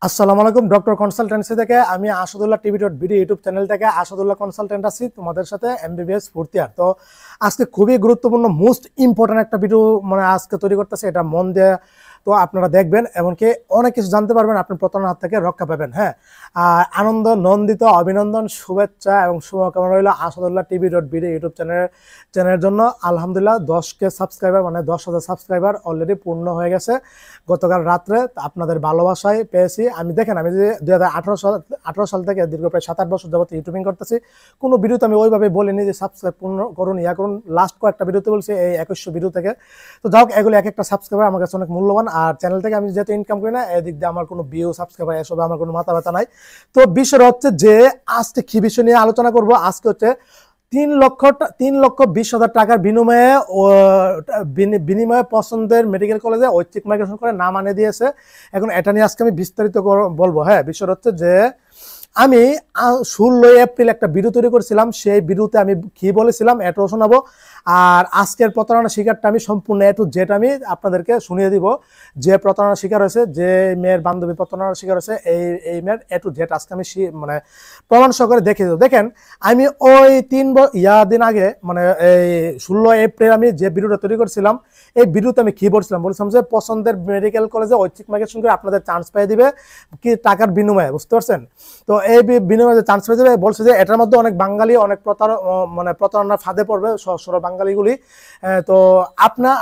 আসসালামু আলাইকুম doctor consultancy থেকে আমি আসাদুল্লাহ টিভি.ভিডি ইউটিউব চ্যানেল থেকে আসাদুল্লাহ কনসালটেন্ট আছি তোমাদের সাথে এমবিবিএস ফোর্থ ইয়ার। তো আজকে খুবই গুরুত্বপূর্ণ মোস্ট ইম্পর্টেন্ট একটা ভিডিও আজকে তৈরি করতেছে, এটা মন দিয়ে তো আপনারা দেখবেন, এমনকি অনেক কিছু জানতে পারবেন, আপনি প্রতারণার হাত থেকে রক্ষা পাবেন। হ্যাঁ, আনন্দ নন্দিত অভিনন্দন শুভেচ্ছা এবং শুভকামনা রইল আসাদুল্লাহ টিভি.ভিডি ইউটিউব চ্যানেলের জন্য। আলহামদুলিল্লাহ 10K সাবস্ক্রাইবার 10,000 সাবস্ক্রাইবার অলরেডি পূর্ণ হয়ে গেছে গতকাল রাত্রে। আপনাদের ভালোবাসায় পেয়েছি আমি। দেখেন, আমি যে 2018 সাল থেকে দীর্ঘ প্রায় 7-8 বছর যাবত ইউটিউবিং করতেছি, কোনো ভিডিওতে আমি ওইভাবে বলিনি যে সাবস্ক্রাইব পূর্ণ করুন ইয়া করুন। লাস্ট কয়েকটা ভিডিওতে বলছি এই 2100 ভিডিও থেকে। তো যাই হোক, এগুলো এক একটা সাবস্ক্রাইবার আমার কাছে অনেক মূল্যবান। আর চ্যানেল থেকে আমি যেহেতু ইনকাম করি না, এদিক দিয়ে আমার কোনো ভিউ সাবস্ক্রাইবার এসবে আমার কোনো মাথা ব্যথা নাই। তো বিষয় হচ্ছে যে আজকে কি বিষয় নিয়ে আলোচনা করব। আজকে হচ্ছে 3,20,000 টাকার বিনিময়ে পছন্দের মেডিকেল কলেজে ঐচ্ছিক মাইগ্রেশন করে নাম আনিয়ে দিয়েছে। এখন এটা নিয়ে আজকে আমি বিস্তারিত বলবো। হ্যাঁ, বিষয় হচ্ছে যে আমি 16 এপ্রিল একটা ভিডিও তৈরি করেছিলাম, সেই ভিডিওতে আমি কি বলেছিলাম এটাও শোনাবো। আর আজকের প্রতারণা শিকারটা আমি সম্পূর্ণ এ টু জেড আমি আপনাদেরকে শুনিয়ে দিব। যে প্রতারণা শিকার হয়েছে, যে মেয়ের বান্ধবী প্রতারণার শিকার হয়েছে, এই মেয়ের এ টু জেড আজকে আমি প্রমাণ সহকারে দেখিয়ে দেবো। দেখেন, আমি ওই দিন আগে এই 16 এপ্রিল আমি যে ভিডিওটা তৈরি করেছিলাম, এই ভিডিওতে আমি কি বলছিলাম যে পছন্দের মেডিকেল কলেজে ঐচ্ছিক মাইগ্রেশন করে আপনাদের চান্স পেয়ে দিবে কি টাকার বিনিময়ে, বুঝতে পারছেন? তো এই বিনিময়ে যে চান্স পেয়ে যাবে বলছে যে এটার মধ্যে অনেক বাঙালি অনেক প্রতারণার ফাঁদে পড়বে, সরল বাঙালিগুলি। তো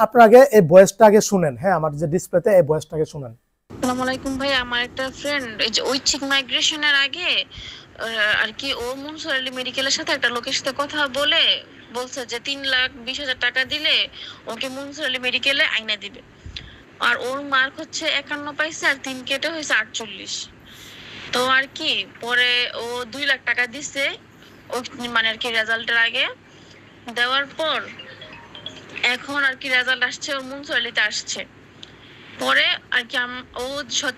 আপনাকে এই ভয়েসটা আগে শুনেন। হ্যাঁ, আমার যে ডিসপ্লেতে এই ভয়েসটা আগে শুনেন। আসসালামু আলাইকুম ভাই, আমার একটা ফ্রেন্ড এই যে ঐচ্ছিক মাইগ্রেশনের আগে আর কি ও মনসুর আলী মেডিকেলের সাথে একটা লোকের সাথে কথা বলছে যে 3,20,000 টাকা দিলে ওকে মনসুর আলী মেডিকেলে আইনা দিবে। আর ওর মার্ক হচ্ছে 51 পাইছে, আর 3 কেটে হয়েছে 48। তো আর কি পরে ও 2 লাখ টাকা দিছে ও আর কি রেজাল্টের আগে। দেওয়ার পর এখন আর কি রেজাল্ট আসছে, ওর মনসুর আলীতে আসছে। পরে আর কি ও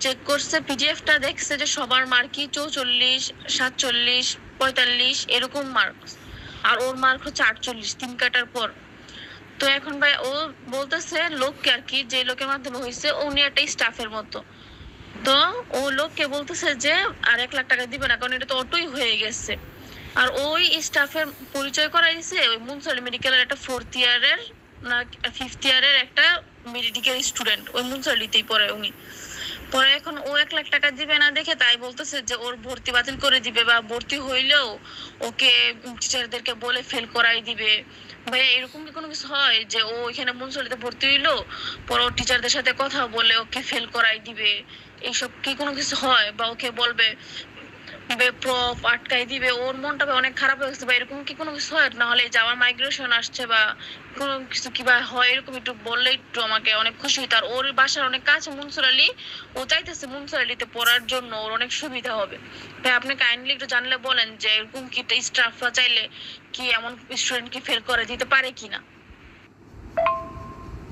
চেক করছে, পিডিএফটা দেখছে যে সবার মার্কই 44, 47, 45 এরকম মার্ক, আর ওর মার্ক হচ্ছে 48 3 কাটার পর। তো এখন ভাই ও বলতেছে লোককে আর কি, যে লোকের মাধ্যমে হয়েছে উনি একটা স্টাফের মতো। তো ও লোককে বলতেছে যে আর 1 লাখ টাকা দিবে না, কারণ এটা তো অটোই হয়ে গেছে। আর ওই স্টাফের পরিচয় করাই দিছে ওই মনসুর আলী মেডিকেলের একটা 4th ইয়ারের না 5th ইয়ারের একটা মেডিকেল স্টুডেন্ট, ওই মুন্সিপালিটিতেই পড়ে উনি। পরে এখন ও 1 লাখ টাকা দিবে না দেখে তাই বলতেছে যে ওর ভর্তি বাতিল করে দিবে, বা ভর্তি হইলেও ওকে টিচারদেরকে বলে ফেল করাই দিবে। ভাই এরকম কি কোনো কিছু হয় যে ও এখানে মুন্সিপালিটিতে ভর্তি হইলো, পরে ওর টিচারদের সাথে কথা বলে ওকে ফেল করাই দিবে? এইসব কি কোনো কিছু হয়? বা ওকে বলবে প্রফ আটকাই দিবে? ওর মনটা অনেক খারাপ হয়ে গেছে। বা এরকম কি কোনো কিছু হয়? না হলে যাওয়ার মাইগ্রেশন আসছে বা কোনো কিছু কিবা হয়, এরকম একটু বললে একটু আমাকে অনেক খুশি হইতো। আর ওর বাসার অনেক কাছে মনসুর আলী, ও চাইতেছে মনসুর আলীতে পড়ার জন্য, ওর অনেক সুবিধা হবে। ভাই আপনি কাইন্ডলি একটু জানলে বলেন যে এরকম কি স্টাফরা চাইলে কি এমন স্টুডেন্ট কি ফেল করে দিতে পারে কিনা।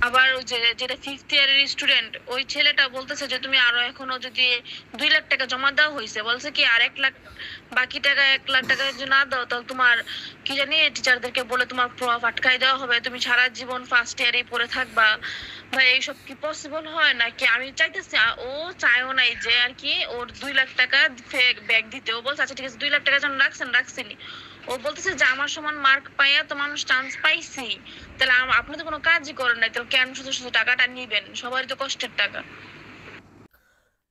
আবার ওই যেটা 5th ইয়ারের স্টুডেন্ট, ওই ছেলেটা বলতেছে যে তুমি আরো এখনো যদি 2 লাখ টাকা জমা দেওয়া হয়েছে, বলছে কি আর 1 লাখ বাকি টাকা 1 লাখ টাকা যদি না দাও তাহলে তোমার কি জানি টিচারদেরকে বলে তোমার প্রফ আটকাই দেওয়া হবে, তুমি সারা জীবন ফার্স্ট ইয়ারেই পড়ে থাকবা। ভাই এইসব কি পসিবল হয় নাকি? আমি চাইতেছি, ও চাইও নাই যে আর কি ওর 2 লাখ টাকা ব্যাগ দিতে। ও বলছে আচ্ছা ঠিক আছে 2 লাখ টাকা যখন রাখছেনি, ও বলতেছে যে আমার সমান মার্ক পাইয়া তো মানুষ চান্স পাইছি, তাহলে আপনি তো কোনো কাজই করেন নাই, তাহলে কেন শুধু শুধু টাকাটা নিবেন? সবারই তো কষ্টের টাকা।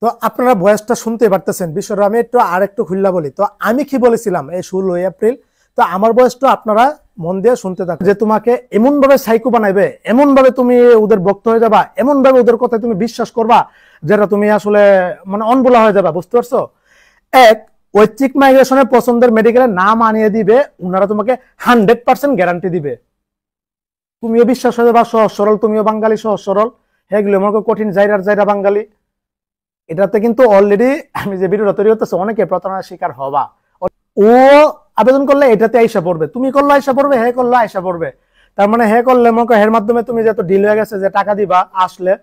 তো আপনারা ভয়েসটা শুনতে পারতেছেন। বিষয়টা আমি আরেকটু খুললা বলি। তো আমি কি বলেছিলাম এই 16 এপ্রিল, তো আমার ভয়েসটা আপনারা মন দিয়ে শুনতে থাকুন। যে তোমাকে এমন ভাবে সাইকো বানাইবে, এমন ভাবে তুমি ওদের ভক্ত হয়ে যাবা, এমন ভাবে ওদের কথায় তুমি বিশ্বাস করবা যেটা তুমি আসলে অনবোলা হয়ে যাবা, বুঝতে পারছো? এক, ঐচ্ছিক মাইগ্রেশনে পছন্দের মেডিকেলের নাম আনিয়ে দিবে, ওনারা তোমাকে 100% গ্যারান্টি দিবে। তুমিও বিশ্বাস হয়ে যাবা, সহজ সরল, তুমিও বাঙালি সহজ সরল, এগুলো মনে কঠিন জায়রা বাঙালি। এটাতে কিন্তু অলরেডি আমি যে ভিডিওটা তৈরি করতেছি অনেকে প্রতারণার শিকার হবা। ও আবেদন করলে এটাতে আইসা পড়বে, তুমি করলে আইসা পড়বে, হে করলে আইসা পড়বে। তার মানে হে করলে মনে হের মাধ্যমে তুমি যত ডিল হয়ে গেছে যে টাকা দিবা আসলে,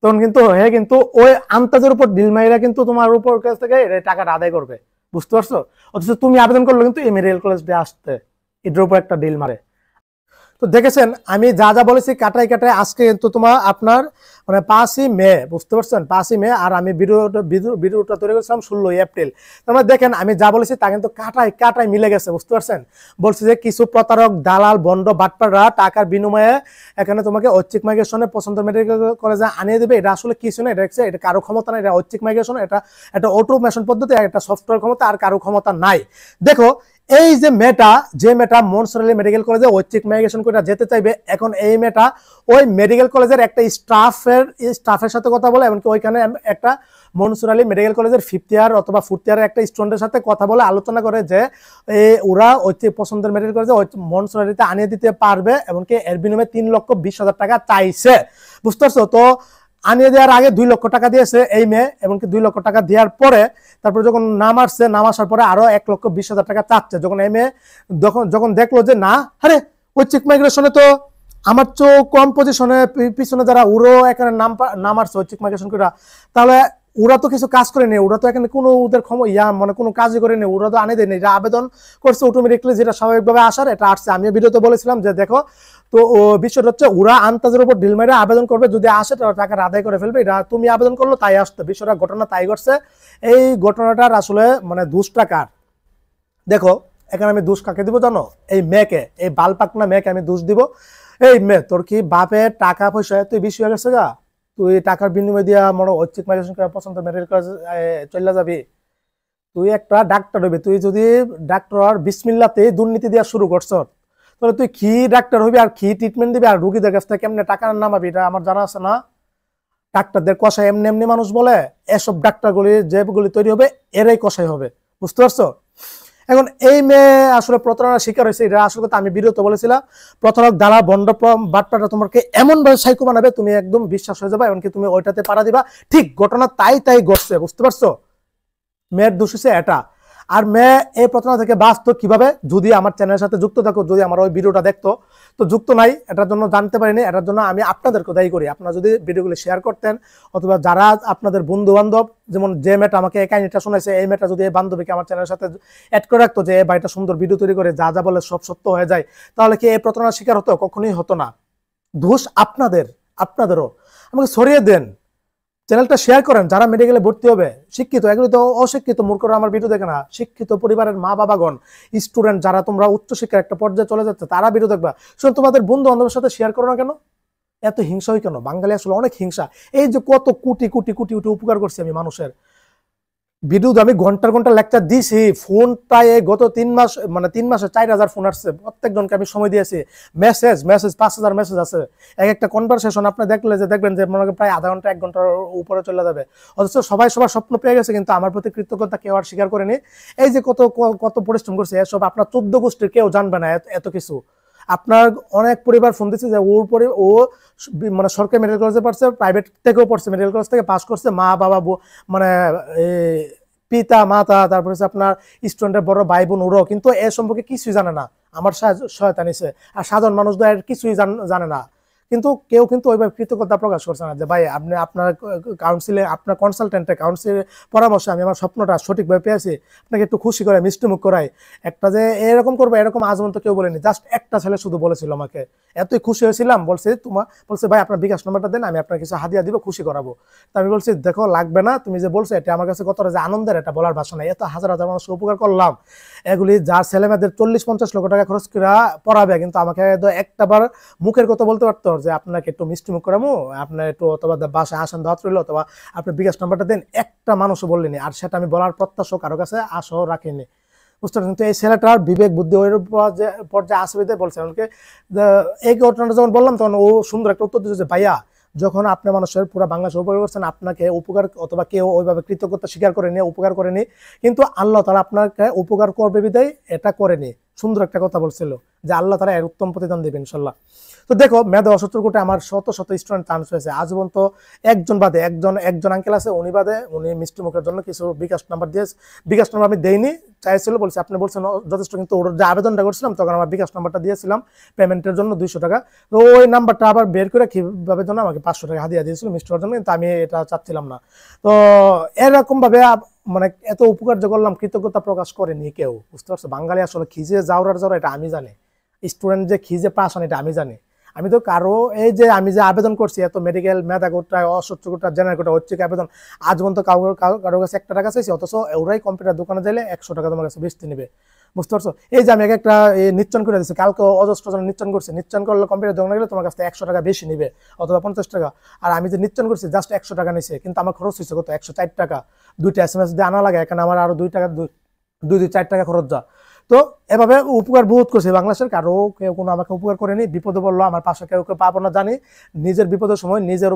তখন কিন্তু হে কিন্তু ওই আন্তাজের উপর ডিল মাইরা কিন্তু তোমার উপর কাছ থেকে টাকাটা আদায় করবে, বুঝতে পারছো? অথচ তুমি আবেদন করলে কিন্তু এই মেডিকেল কলেজ দিয়ে আসতে এটার উপর একটা ডিল মারে। তো দেখেছেন আমি যা যা বলেছি কাটাই আজকে কিন্তু আপনার মানে 5ই মে, বুঝতে পারছেন, 5ই মে। আর আমি ভিডিওটা তৈরি করেছিলাম 16ই এপ্রিল। তার মানে দেখেন আমি যা বলেছি তা কিন্তু কাটায় মিলে গেছে, বুঝতে পারছেন। বলছি যে কিছু প্রতারক, দালাল, বন্ড, বাটপাররা টাকার বিনিময়ে এখানে তোমাকে ঐচ্ছিক মাইগ্রেশনে পছন্দের মেডিকেল কলেজে আনিয়ে দেবে। এটা আসলে কিছু না, এটা কারো ক্ষমতা না। এটা ঐচ্ছিক মাইগ্রেশন, এটা একটা অটোমেশন পদ্ধতি, একটা সফটওয়্যার ক্ষমতা, আর কারো ক্ষমতা নাই। দেখো এই যে মেয়েটা মনসুরালী মেডিকেল কলেজে ঐচ্ছিক মাইগ্রেশন করে যেতে চাইবে, এখন এই মেয়েটা ওই মেডিকেল কলেজের একটা স্টাফের সাথে কথা বলে, এমনকি ওইখানে একটা মনসুরালী মেডিকেল কলেজের 5th ইয়ার অথবা 4th ইয়ারের একটা স্টুডেন্টের সাথে কথা বলে আলোচনা করে যে ওরা ঐচ্ছিক পছন্দের মেডিকেল কলেজে মনসুরালীতে আনিয়ে দিতে পারবে, এমনকি এর বিনিময়ে 3,20,000 টাকা চাইছে, বুঝতে পারছো। তো আনিয়ে দেওয়ার আগে 2 লক্ষ টাকা দিয়েছে এই মেয়ে, এমনকি 2 লক্ষ টাকা দেওয়ার পরে তারপর যখন নাম আসার পরে আরো 1,20,000 টাকা চাচ্ছে। যখন এই মেয়ে যখন দেখলো যে না, আরে ঐচ্ছিক মাইগ্রেশনে তো আমার চেয়েও কম পজিশনে পিছনে যারা ওরও এখানে নাম আসছে ঐচ্ছিক মাইগ্রেশন করে, তাহলে ওরা তো কিছু কাজ করেনি, ওরা তো এখানে কোনো ওদের মানে কোনো কাজই করেনি, ওরা তো আনে দেয়নি, এটা আবেদন করছে অটোমেটিকলি, যেটা স্বাভাবিকভাবে আসার এটা আসছে। আমি ভিডিওতে বলেছিলাম যে দেখো, তো বিষয়টা হচ্ছে ওরা আন্তাজের উপর ঢিল মেরে আবেদন করবে, যদি আসে তাহলে টাকা আদায় করে ফেলবে, এটা তুমি আবেদন করলো তাই আসতো। বিষয়টা ঘটনা তাই ঘটছে। এই ঘটনাটার আসলে মানে দোষটা কার? দেখো এখানে আমি দোষ কাকে দিব জানো? এই মেয়েকে, এই বালপাকনা মেয়েকে আমি দোষ দিব। এই মেয়ে, তোর কি বাপের টাকা পয়সা তুই বেশি হয়ে গেছে গা? তুই টাকার বিনিময় দিয়া মনে ঐচ্ছিক মাইগ্রেশন করে পছন্দ মেডিকেল কলেজ চলে যাবি? তুই একটা ডাক্তার হবি, তুই যদি ডাক্তার বিসমিল্লাতে দুর্নীতি দেওয়া শুরু করছ, তাহলে তুই কি ডাক্তার হবি আর কি ট্রিটমেন্ট দিবি আর রুগীদের কাছ থেকে কেমনে টাকা নামাবি? এটা আমার জানা আছে না। ডাক্তারদের কষাই এমনি এমনি মানুষ বলে? এসব ডাক্তারগুলি যেগুলি তৈরি হবে এরাই কষাই হবে, বুঝতে পারছো। এখন এই মেয়ে আসলে প্রতারণার শিকার হয়েছে, এটা আসলে কথা আমি ভিডিওতে বলেছিলাম। প্রতারক, দালাল, বন্ড, বাটপাটা তোমাকে এমন ভাবে সাইকো বানাবে তুমি একদম বিশ্বাস হয়ে যাবে, এমনকি তুমি ওইটাতে পাড়া দিবা। ঠিক ঘটনা তাই ঘটছে, বুঝতে পারছো। মেয়ের দোষ হচ্ছে এটা। আর মেয়ে এই প্রতারণা থেকে বাঁচতো কিভাবে? যদি আমার চ্যানেলের সাথে যুক্ত থাকো, যদি আমার ওই ভিডিওটা দেখতো। তো যুক্ত নাই, এটার জন্য জানতে পারিনি, এটার জন্য আমি আপনাদেরকে দায়ী করি। আপনারা যদি ভিডিওগুলো শেয়ার করতেন, অথবা যারা আপনাদের বন্ধু বান্ধব, যেমন যে মেয়েটা আমাকে এই কাহিনীটা শোনাইছে, এই মেয়েটা যদি এই বান্ধবীকে আমার চ্যানেলের সাথে অ্যাড করে রাখতো, যে এই ভাইটা সুন্দর ভিডিও তৈরি করে যা যা বলে সব সত্য হয়ে যায়, তাহলে কি এই প্রতারণার শিকার হতো? কখনোই হতো না। দোষ আপনাদেরও। আমাকে সরিয়ে দেন, চ্যানেলটা শেয়ার করেন। যারা মেডিকেলে ভর্তি হবে শিক্ষিত, এগুলো তো অশিক্ষিত মূর্খরা আমার ভিডিও দেখে না। শিক্ষিত পরিবারের মা বাবাগণ, স্টুডেন্ট যারা তোমরা উচ্চশিক্ষার একটা পর্যায়ে চলে যাচ্ছে, তারা ভিডিও দেখবা। শুধু তোমাদের বন্ধু বান্ধবের সাথে শেয়ার করো না কেন? এত হিংসা হয় কেন? বাঙালি আসলে অনেক হিংসা। এই যে কত কোটি কোটি কোটি কোটি উপকার করছি আমি মানুষের, ভিডিও আমি ঘন্টার লেকচার দিয়েছি। ফোনটায় গত 3 মাস, মানে 3 মাসে 4,000 ফোন আসছে, প্রত্যেকজনকে আমি সময় দিয়েছি। মেসেজ 5,000 মেসেজ আছে। এক একটা কনভারসেশন আপনি দেখবেন যে মনে প্রায় আধা ঘন্টা 1 ঘন্টার উপরে চলে যাবে। অথচ সবাই সবার স্বপ্ন পেয়ে গেছে, কিন্তু আমার প্রতি কৃতজ্ঞতা কেউ আর স্বীকার করেনি। এই যে কত পরিশ্রম করছে, এসব আপনার 14 গোষ্ঠীর কেউ জানবে না এত কিছু। আপনার অনেক পরিবার ফোন দিচ্ছে যে ও মানে সরকারি মেডিকেল কলেজে পড়ছে, প্রাইভেট থেকেও পড়ছে, মেডিকেল কলেজ থেকে পাস করছে, মা বাবা মানে পিতা মাতা, তারপর হচ্ছে আপনার স্টুডেন্টের বড় ভাই বোন, ওরাও কিন্তু এ সম্পর্কে কিছুই জানে না। আমার সহায়তা নিছে। আর সাধারণ মানুষদের কিছুই জানে না। কিন্তু কেউ কিন্তু ওইভাবে কৃতজ্ঞতা প্রকাশ করছে না যে ভাই আপনি আপনার কাউন্সিলে, আপনার কনসালটেন্টের কাউন্সিলের পরামর্শে আমি আমার স্বপ্নটা সঠিকভাবে পেয়েছি, আপনাকে একটু খুশি করে মিষ্টি মুখ করাই। একটা যে এরকম করবো এরকম আজ পর্যন্ত কেউ বলেনি। জাস্ট একটা ছেলে শুধু বলেছিল আমাকে, এতই খুশি হয়েছিলাম। বলছে ভাই আপনার বিকাশ নম্বরটা দেন, আমি আপনার কিছু হাদিয়া দিব, খুশি করাবো। তা আমি বলছি দেখো লাগবে না, তুমি যে বলছো এটা আমার কাছে কতটা যে আনন্দের, এটা বলার ভাষা নাই। এত হাজার হাজার মানুষকে উপকার করলাম, এগুলি যার ছেলে মেয়েদের 40-50 লক্ষ টাকা খরচ করে পড়াবে, কিন্তু আমাকে একটাবার মুখের কথা বলতে পারতো যে আপনাকে একটু মিষ্টি মুখ করামো, আপনার একটু অথবা বাসায় আসেন দাওয়াত রইল, অথবা আপনার বিকাশ নাম্বারটা দেন, একটা মানুষও বললেনি। আর সেটা আমি বলার প্রত্যাশা কারো কাছে আশাও রাখিনি, বুঝতে পারছেন। কিন্তু এই ছেলেটার বিবেক বুদ্ধি ওই পর্যায়ে আসবে বলছে আমাকে। এই ঘটনাটা যখন বললাম তখন ও সুন্দর একটা উত্তর দিয়েছে, ভাইয়া যখন আপনি মানুষের পুরো বাংলাদেশ উপকার করছেন, আপনাকে উপকার অথবা কেউ ওইভাবে কৃতজ্ঞতা স্বীকার করেনি, উপকার করেনি, কিন্তু আল্লাহ তাআলা আপনাকে উপকার করবে বিদায় এটা করেনি। সুন্দর একটা কথা বলছিল যে আল্লাহ তাআলা এর উত্তম প্রতিদান দেবেন ইনশাল্লাহ। তো দেখো মেধা 70 কোটি আমার শত স্টুডেন্ট চান্স হয়েছে। আজীবন তো একজন বাদে একজন আঙ্কেল আছে, উনি বাদে উনি মিষ্টি মুখের জন্য কিছু বিকাশ নাম্বার দিয়েছে। বিকাশ নাম্বার আমি দেইনি, চাইছিল বলছি আপনি বলছেন যথেষ্ট, কিন্তু ওর যে আবেদনটা করছিলাম তখন আমার বিকাশ নাম্বারটা দিয়েছিলাম পেমেন্টের জন্য 200 টাকা। তো ওই নাম্বারটা আবার বের করে কিভাবে জন্য আমাকে 500 টাকা হাদিয়া দিয়েছিল মিষ্টি করার জন্য, কিন্তু আমি এটা চাচ্ছিলাম না। তো এরকম ভাবে মানে এত উপকার যে করলাম, কৃতজ্ঞতা প্রকাশ করেনি কেউ, বুঝতে পারছো। বাঙালি আসলে খিজে যাওয়ার এটা আমি জানি, স্টুডেন্ট যে খিজে পাস হন এটা আমি জানি। আমি তো কারো এই যে আমি যে আবেদন করছি এত মেডিকেল মেধা কোটা অসচ্ছ কোটা জেনারেল কোটা হচ্ছে আবেদন আজ পর্যন্ত কারো কাছে 1 টাকা চাইছি, অথচ ওরাই কম্পিউটার দোকানে যাইলে 100 টাকা তোমার কাছে বেচতে নেবে। বুঝতে পারছো? এই যে আমি একটা নিচ্ছন করে দিচ্ছি, কালকে অজস্র জন নিচ্ছন করছে, নিচ্ছন করলে কম্পিউটার দোকানে গেলে তোমার কাছে 100 টাকা বেশি নিবে অথবা 50 টাকা। আর আমি যে নিচ্ছন করছি জাস্ট 100 টাকা নিছে, কিন্তু আমার খরচ হয়েছে কত? 104 টাকা। 2টা SMS দিয়ে আনা লাগে, এখানে আমার আরো 2 টাকা 4 টাকা খরচ যা। তো এভাবে উপকার বহুত করছে বাংলাদেশের, কারো কেউ কোনো আমাকে উপকার করেনি। বিপদে পড়লো আমার পাশে কেউ কেউ পাবো না জানি। নিজের বিপদের সময় নিজের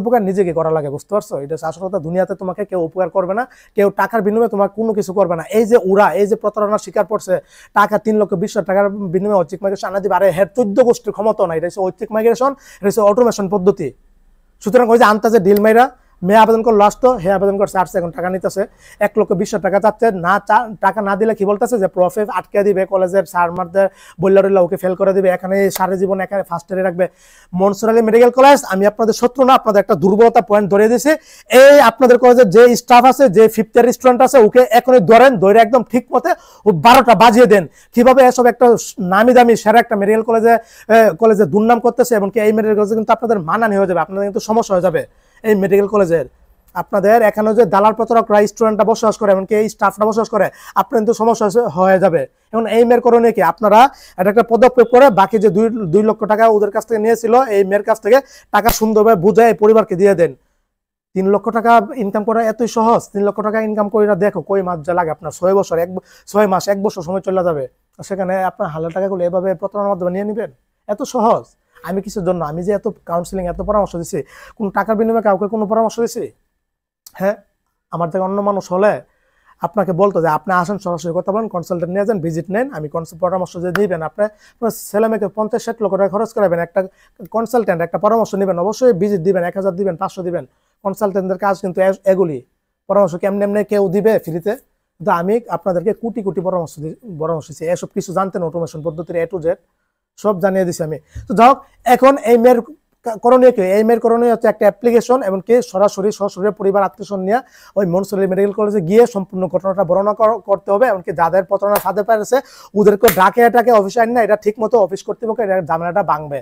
উপকার নিজেকে করা লাগে। বুঝতে পারছো? এটা আসল কথা। দুনিয়াতে তোমাকে কেউ উপকার করবে না, কেউ টাকার বিনিময়ে তোমার কোনো কিছু করবে না। এই যে ওরা এই যে প্রতারণার শিকার পড়ছে, টাকা 3,20,000 টাকার বিনিময়ে ঐচ্ছিক মাইগ্রেশন আনা দিবে। আরে হ্যাঁ 14 গোষ্ঠীর ক্ষমতা নাই, এটা হচ্ছে ঐচ্ছিক মাইগ্রেশন, এটা হচ্ছে অটোমেশন পদ্ধতি। সুতরাং ওই যে আনতাছে ডিল মাইরা মেয়ে আবেদন করলো, লাস্ট হে আবেদন করছে, আসছে, এখন টাকা নিতেছে 1,20,000 টাকা চাচ্ছে না। টাকা না দিলে কি বলতেছে যে প্রফেস আটকে দিবে, কলেজের স্যার মারদের বললা রইলা ওকে ফেল করে দিবে, এখানে সারা জীবন এখানে ফার্স্ট ইয়ারে রাখবে। মনসুর আলী মেডিকেল কলেজ, আমি আপনাদের শত্রু না, আপনাদের একটা দুর্বলতা পয়েন্ট ধরে দিয়েছি। এই আপনাদের কলেজের যে স্টাফ আছে, যে 5th ইয়ার স্টুডেন্ট আছে, ওকে এখনই ধরেন, ধরে একদম ঠিক মতে ও 12টা বাজিয়ে দেন। কিভাবে এসব একটা নামি দামি সেরা একটা মেডিকেল কলেজে দুর্নাম করতেছে, এবং এই মেডিকেল কলেজে কিন্তু আপনাদের মানানি হয়ে যাবে, আপনাদের কিন্তু সমস্যা হয়ে যাবে। এই মেডিকেল কলেজের আপনাদের এখানে যে দালাল প্রতারকরা স্টুডেন্টরা বসবাস করে, এমনকি এই স্টাফরা বসবাস করে, আপনার কিন্তু সমস্যা হয়ে যাবে। এখন এই মেয়ের করণীয় কি? আপনারা এটা একটা পদক্ষেপ করে বাকি যে 2 লক্ষ টাকা ওদের কাছ থেকে নিয়েছিল, এই মেয়ের কাছ থেকে টাকা সুন্দরভাবে বুঝায় পরিবারকে দিয়ে দেন। 3 লক্ষ টাকা ইনকাম করা এতই সহজ? 3 লক্ষ টাকা ইনকাম করে দেখো কই মাস যা লাগে আপনার, 6 বছর 6 মাস 1 বছর সময় চলে যাবে। সেখানে আপনার হালাল টাকাগুলো এভাবে প্রতারণার মাধ্যমে নিয়ে নেবেন? এত সহজ। আমি কিসের জন্য? আমি যে এত কাউন্সিলিং এত পরামর্শ দিচ্ছি, কোন টাকার বিনিময়ে কাউকে কোনো পরামর্শ দিচ্ছি? হ্যাঁ, আমার থেকে অন্য মানুষ হলে আপনাকে বলতো যে আপনি আসেন, সরাসরি কথা বলেন, কনসালটেন্ট নিয়ে যান, ভিজিট নেন, আমি পরামর্শ যে দিবেন। আপনার ছেলে মেয়েকে 50-60 লক্ষ টাকা খরচ করাবেন, একটা কনসালটেন্ট একটা পরামর্শ নেবেন, অবশ্যই ভিজিট দিবেন, 1000 দিবেন, 500 দিবেন। কনসালটেন্টদের কাজ কিন্তু এগুলি। পরামর্শ কেমনে এমনি কেউ দিবে ফ্রিতে? কিন্তু আমি আপনাদেরকে কোটি কোটি পরামর্শ দিচ্ছি, এসব কিছু জানতেন অটোমেশন পদ্ধতির A to Z সব জানিয়ে দিছি আমি। তো যাই হোক, এখন এই মেয়ের করণীয় কি? এই মেয়ের করণীয় হচ্ছে একটা অ্যাপ্লিকেশন, এমনকি সরাসরি পরিবার আত্মীয়স্বজন নিয়ে ওই মনসুর আলী মেডিকেল কলেজে গিয়ে সম্পূর্ণ ঘটনাটা বর্ণনা করতে হবে। এমনকি যাদের প্রতারণা ফাঁদে পেরেছে ওদেরকে ডাকে অফিসে আনি না, এটা ঠিক মতো অফিস কর্তৃপক্ষ এটা ঝামেলাটা ভাঙবে,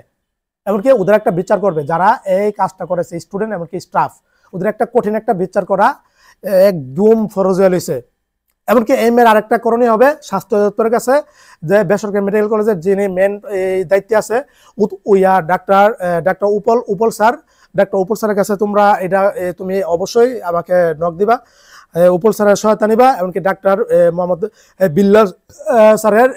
এমনকি ওদের একটা বিচার করবে যারা এই কাজটা করেছে, স্টুডেন্ট এমনকি স্টাফ, ওদের একটা কঠিন একটা বিচার করা একদম ফরজ হয়ে রয়েছে। এমনকি এই মেয়ের আরেকটা করণীয় হবে স্বাস্থ্য দপ্তরের কাছে, যে বেসরকারি মেডিকেল কলেজের যিনি মেন দায়িত্বে আছে ডাক্তার উপল স্যারের কাছে তোমরা এটা তুমি অবশ্যই আমাকে নক দিবা, উপল স্যারের সহায়তা নিবা, এমনকি ডাক্তার মোহাম্মদ বিল্লাল স্যারের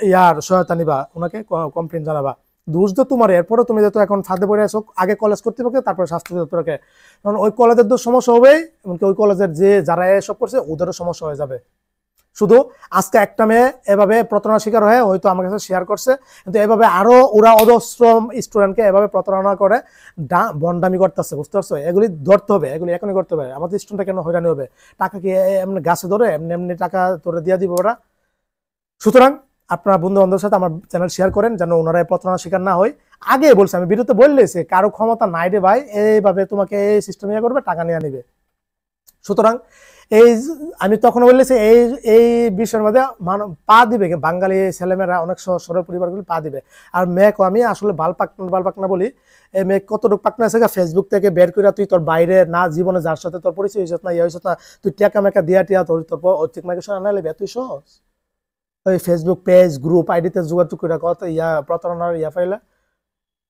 সহায়তা নিবা, ওনাকে কমপ্লেন জানাবা। দোষ তো তোমার, এরপরে তুমি যেহেতু এখন ফাঁদে পড়ে আসো, আগে কলেজ কর্তৃপক্ষ তারপরে স্বাস্থ্য দপ্তরকে, কারণ ওই কলেজের তো সমস্যা হবেই, এমনকি ওই কলেজের যারা এসব করছে ওদেরও সমস্যা হয়ে যাবে। শুধু আজকে একটা মেয়ে এভাবে প্রতারণা শিকার হয়ে হয়তো আমার কাছে শেয়ার করছে, কিন্তু এভাবে আরো ওরা অজস্র স্টুডেন্টকে এভাবে প্রতারণা করে বন্ডামি করতেছে। বুঝতে পারছো? এগুলি ধরতে হবে, এগুলি এখনই করতে হবে। আমাদের স্টুডেন্টটা কেন হয়রানি হবে? টাকা কি এমনি গাছে ধরে এমনি টাকা তোরে দিয়ে দিব ওরা? সুতরাং আপনার বন্ধু বান্ধবের সাথে আমার চ্যানেল শেয়ার করেন, যেন ওনারা প্রতারণা শিকার না হয়। আগে বলছে, আমি ভিডিওতে বললেছি, কারো ক্ষমতা নাই রে ভাই এইভাবে তোমাকে এই সিস্টেম করবে, টাকা নিয়ে নিবে। সুতরাং আমি তখন বললেছি এই বিষয়ের মধ্যে পা দিবে বাঙালি ছেলেমেয়েরা, অনেক সরল পরিবারগুলি পা দিবে। আর মেয়েকে আমি আসলে বাল পাকনা বলি, এই মেয়ে কতটুকু পাকনা আছে ফেসবুক থেকে বের করে, তুই তোর বাইরে না জীবনে যার সাথে তোর পরিচয় হয়েছে না হয়েছে না, তুই টেকা মেকা দিয়া তোর ঐচ্ছিক মাইগ্রেশন আনা লেবে, তুই সহজ ওই ফেসবুক পেজ গ্রুপ আইডিতে যোগাযোগ করে কত প্রতারণার ফাইলে।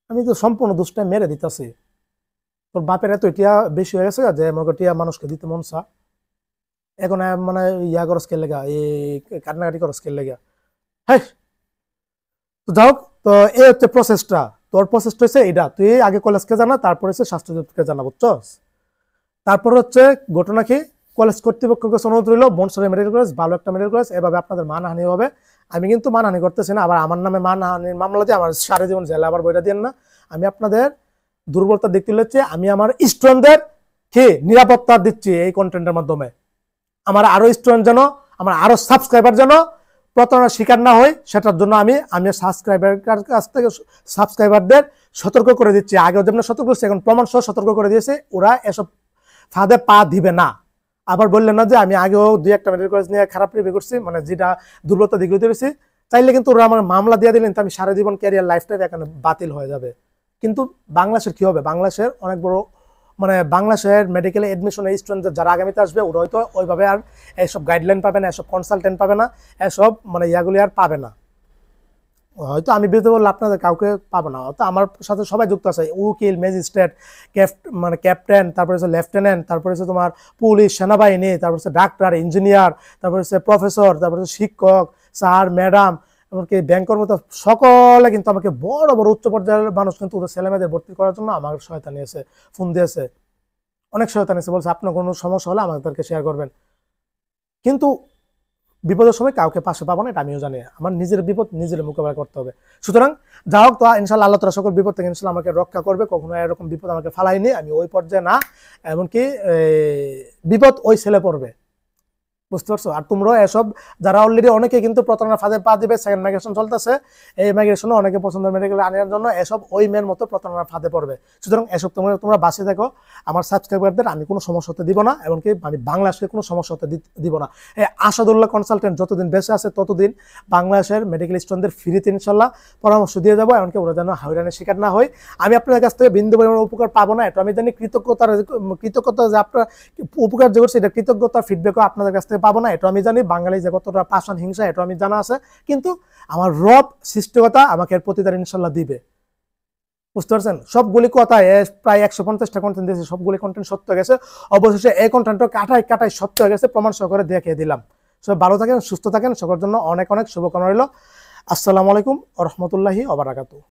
আমি তো সম্পূর্ণ দুষ্টা মেরে দিতেছি। তোর বাপের এত টিয়া বেশি হয়ে গেছে যে মনে টিয়া মানুষকে দিতে মন চা, এখন মানে খরচ কে লেগা, এই কান্নাকাটি খরচ কে লেগা। হ্যাঁ, তো যাই হোক, তো এই হচ্ছে প্রসেসটা। তোর প্রসেসটা হচ্ছে এটা, তুই আগে কলেজকে জানা, তারপর হচ্ছে স্বাস্থ্য দপ্তরকে জানা, বুঝছস? তারপর হচ্ছে ঘটনা কি, কলেজ কর্তৃপক্ষের কাছে অনুরোধ রইল, মনসুর মেডিকেল কলেজ ভালো একটা মেডিকেল কলেজ, এভাবে আপনাদের মানহানি হবে। আমি কিন্তু মানহানি করতেছি না, আবার আমার নামে মানহানির মামলা দিয়ে আমার সারা জীবন জেলে আবার বইটা দিন না। আমি আপনাদের দুর্বলতা দেখতে হচ্ছে, আমি আমার স্টুডেন্টদের কি নিরাপত্তা দিচ্ছি এই কন্টেন্টের মাধ্যমে। আমার আরো স্টুডেন্ট যেন, আমার আরো সাবস্ক্রাইবার যেন প্রতারণার শিকার না হয়, সেটার জন্য আমি সাবস্ক্রাইবার কাছ থেকে সাবস্ক্রাইবারদের সতর্ক করে দিচ্ছি। আগেও যেমন সতর্ক করছি, এখন প্রমাণ সহ সতর্ক করে দিয়েছে, ওরা এসব ফাঁদে পা দিবে না। আবার বললেন না যে আমি আগেও 2-1টা মেডিকেল কলেজ নিয়ে খারাপ রিভিউ করছি, মানে যেটা দুর্বলতা দিকে দিয়েছি, চাইলে কিন্তু ওরা আমার মামলা দিয়ে দিলেন তো আমি সারা জীবন ক্যারিয়ার লাইফটাই এখানে বাতিল হয়ে যাবে। কিন্তু বাংলাদেশের কি হবে, বাংলাদেশের অনেক বড় মানে বাংলাদেশের মেডিকেলে এডমিশন স্টুডেন্ট যারা আগামীতে আসবে ওরা হয়তো ওইভাবে আর এইসব গাইডলাইন পাবে না, এসব কনসালটেন্ট পাবে না, এসব মানে ইয়াগুলি আর পাবে না। হয়তো আমি বিরত বললে আপনাদের কাউকে পাবো না, হয়তো আমার সাথে সবাই যুক্ত আছে, উকিল, ম্যাজিস্ট্রেট, মানে ক্যাপ্টেন, তারপরে হচ্ছে লেফটেন্যান্ট, তারপরে হচ্ছে তোমার পুলিশ, সেনাবাহিনী, তারপর হচ্ছে ডাক্তার, ইঞ্জিনিয়ার, তারপরে হচ্ছে প্রফেসর, তারপরে হচ্ছে শিক্ষক, স্যার, ম্যাডাম, এমনকি ব্যাংকের মতো সকলে কিন্তু আমাকে বড় বড় উচ্চ পর্যায়ের মানুষ কিন্তু ওদের ছেলেমেয়েদের ভর্তি করার জন্য আমার সহায়তা নিয়েছে, ফোন দিয়েছে, অনেক সহায়তা নিয়েছে, বলছে আপনার কোনো সমস্যা হলে আমাদেরকে শেয়ার করবেন। কিন্তু বিপদের সময় কাউকে পাশে পাবো না, এটা আমিও জানি। আমার নিজের বিপদ নিজের মোকাবেলা করতে হবে। সুতরাং যা হোক, তো ইনশাল্লাহ আল্লাহ তাআলা সকল বিপদ থেকে ইনশাল্লাহ আমাকে রক্ষা করবে, কখনো এরকম বিপদ আমাকে ফালাইনি, আমি ওই পর্যায়ে না, এমনকি বিপদ ওই ছেলে পড়বে, বুঝতে পারছো? আর তোমরাও এসব যারা অলরেডি অনেকে কিন্তু প্রতারণার ফাঁদে পা দিবে, সেকেন্ড মাইগ্রেশন চলতেছে, এই মাইগ্রেশনে অনেকে পছন্দের মেডিকেল আনার জন্য এসব ওই মেয়ের মতো প্রতারণার ফাঁদে পড়বে। সুতরাং এসব তোমরা বাঁচিয়ে দেখো। আমার সাবস্ক্রাইবারদের আমি কোনো সমস্যা হতে দিব না, এমনকি আমি বাংলাদেশকে কোনো সমস্যা হতে দিব না। এই আসাদুল্লাহ কনসালটেন্ট যতদিন বেঁচে আছে ততদিন বাংলাদেশের মেডিকেল স্টুডেন্টদের ফ্রিতে ইনশাল্লাহ পরামর্শ দিয়ে যাবো, এমনকি ওরা যেন হয়রানির শিকার না হয়। আমি আপনাদের কাছ থেকে বিন্দু পরিমাণ উপকার পাবো না, এটা আমি জানি। কৃতজ্ঞতা যে আপনার উপকার যে করছে এটা কৃতজ্ঞতার ফিডব্যাকও আপনাদের কাছ থেকে পাবো না, এটা আমি জানি। বাঙালি যে কতটা পাষাণ হিংসা এটা আমি জানা আছে, কিন্তু আমার রব সৃষ্টিকতা আমাকে এর প্রতিদান ইনশাল্লাহ দিবে, বুঝতে পারছেন? সবগুলি কথা প্রায় 150টা কন্টেন্ট দিয়েছে, সবগুলি কন্টেন্ট সত্য গেছে। অবশেষে এই কন্টেন্টটা কাটাই সত্য হয়ে গেছে, প্রমাণ সহকারে দেখিয়ে দিলাম। সব ভালো থাকেন, সুস্থ থাকেন, সকলের জন্য অনেক অনেক শুভকামনা রইল। আসসালামু আলাইকুম ওয়া রাহমাতুল্লাহি ওয়া বারাকাতুহু।